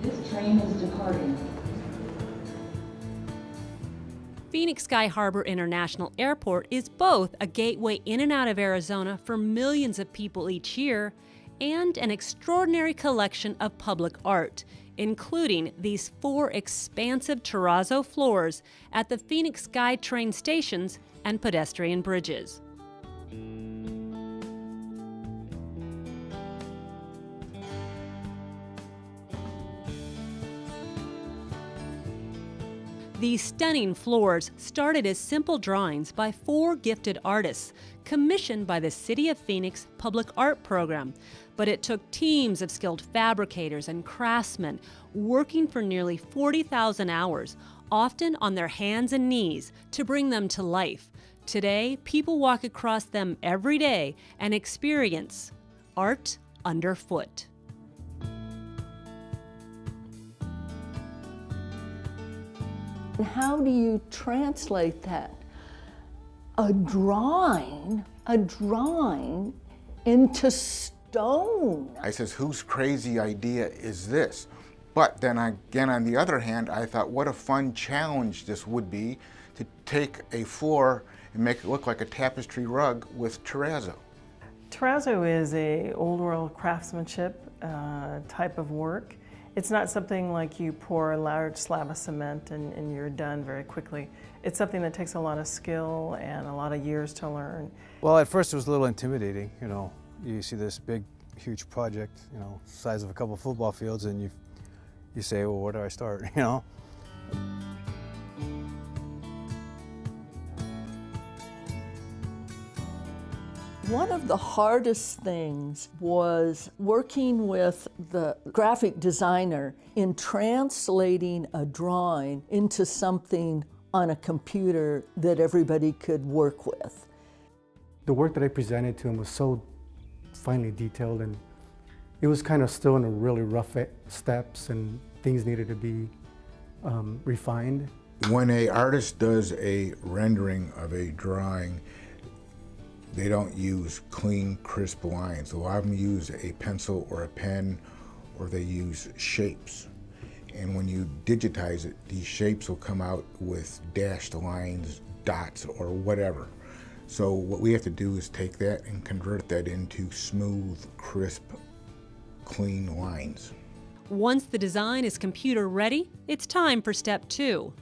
This train is departing. Phoenix Sky Harbor International Airport is both a gateway in and out of Arizona for millions of people each year and an extraordinary collection of public art, including these 4 expansive terrazzo floors at the Phoenix Sky train stations and pedestrian bridges. These stunning floors started as simple drawings by 4 gifted artists commissioned by the City of Phoenix Public Art Program, but it took teams of skilled fabricators and craftsmen working for nearly 40,000 hours, often on their hands and knees, to bring them to life. Today, people walk across them every day and experience art underfoot. How do you translate that? A drawing into stone. I says, whose crazy idea is this? But then again, on the other hand, I thought, what a fun challenge this would be to take a floor and make it look like a tapestry rug with terrazzo. Terrazzo is a old world craftsmanship type of work. It's not something like you pour a large slab of cement and you're done very quickly. It's something that takes a lot of skill and a lot of years to learn. Well, at first it was a little intimidating, you know. You see this big, huge project, you know, size of a couple football fields, and you say, well, where do I start, you know? One of the hardest things was working with the graphic designer in translating a drawing into something on a computer that everybody could work with. The work that I presented to him was so finely detailed, and it was kind of still in the really rough steps, and things needed to be refined. When an artist does a rendering of a drawing, they don't use clean, crisp lines. A lot of them use a pencil or a pen, or they use shapes. And when you digitize it, these shapes will come out with dashed lines, dots, or whatever. So what we have to do is take that and convert that into smooth, crisp, clean lines. Once the design is computer ready, it's time for step 2.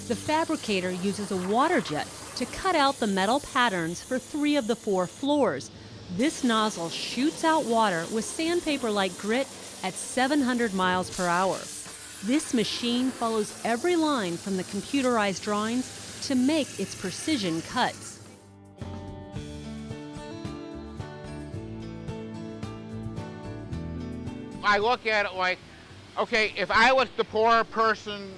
The fabricator uses a water jet to cut out the metal patterns for 3 of the 4 floors. This nozzle shoots out water with sandpaper-like grit at 700 miles per hour. This machine follows every line from the computerized drawings to make its precision cuts. I look at it like, okay, if I was the poor person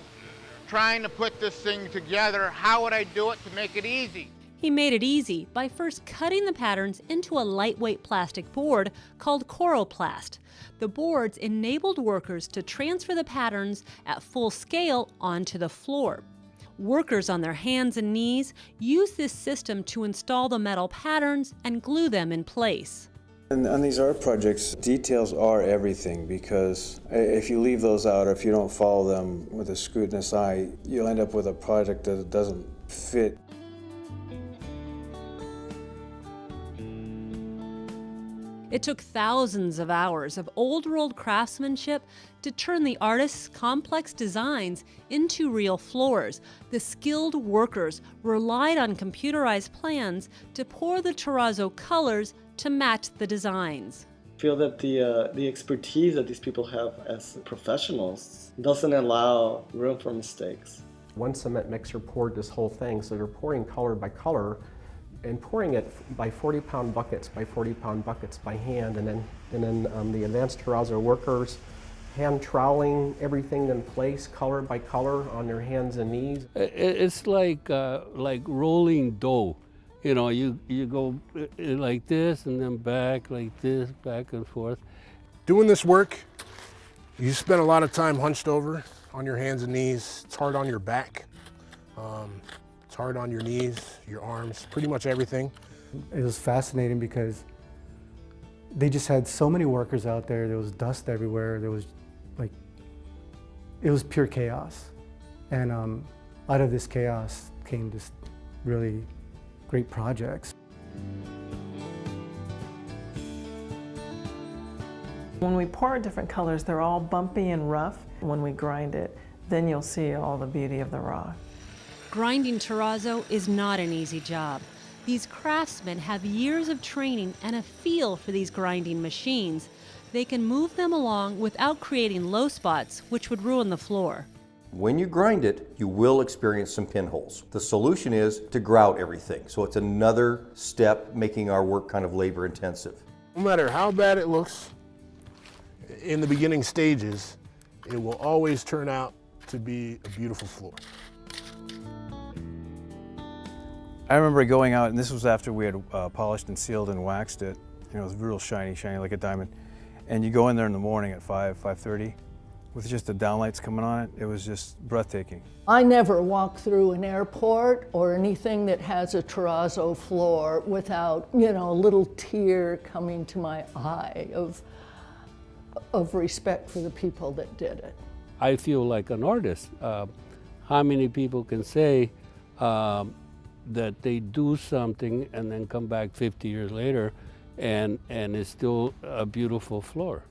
trying to put this thing together, how would I do it to make it easy? He made it easy by first cutting the patterns into a lightweight plastic board called Coroplast. The boards enabled workers to transfer the patterns at full scale onto the floor. Workers on their hands and knees use this system to install the metal patterns and glue them in place. And on these art projects, details are everything, because if you leave those out or if you don't follow them with a scrutinous eye, you'll end up with a project that doesn't fit. It took thousands of hours of old-world craftsmanship to turn the artist's complex designs into real floors. The skilled workers relied on computerized plans to pour the terrazzo colors to match the designs. I feel that the expertise that these people have as professionals doesn't allow room for mistakes. One cement mixer poured this whole thing, so they're pouring color by color and pouring it by 40-pound buckets by 40-pound buckets by hand, and then the advanced terrazzo workers hand troweling everything in place, color by color, on their hands and knees. It's like rolling dough. You know, you go like this and then back like this, back and forth. Doing this work, you spend a lot of time hunched over on your hands and knees. It's hard on your back. It's hard on your knees, your arms, pretty much everything. It was fascinating because they just had so many workers out there. There was dust everywhere. There was like, it was pure chaos. And out of this chaos came just really great projects. When we pour different colors, they're all bumpy and rough. When we grind it, then you'll see all the beauty of the rock. Grinding terrazzo is not an easy job. These craftsmen have years of training and a feel for these grinding machines. They can move them along without creating low spots, which would ruin the floor. When you grind it, you will experience some pinholes. The solution is to grout everything. So it's another step making our work kind of labor intensive. No matter how bad it looks in the beginning stages, it will always turn out to be a beautiful floor. I remember going out, and this was after we had polished and sealed and waxed it. You know, it was real shiny, shiny like a diamond. And you go in there in the morning at 5:30, with just the downlights coming on it. It was just breathtaking. I never walk through an airport or anything that has a terrazzo floor without, you know, a little tear coming to my eye of respect for the people that did it. I feel like an artist. How many people can say that they do something and then come back 50 years later and it's still a beautiful floor?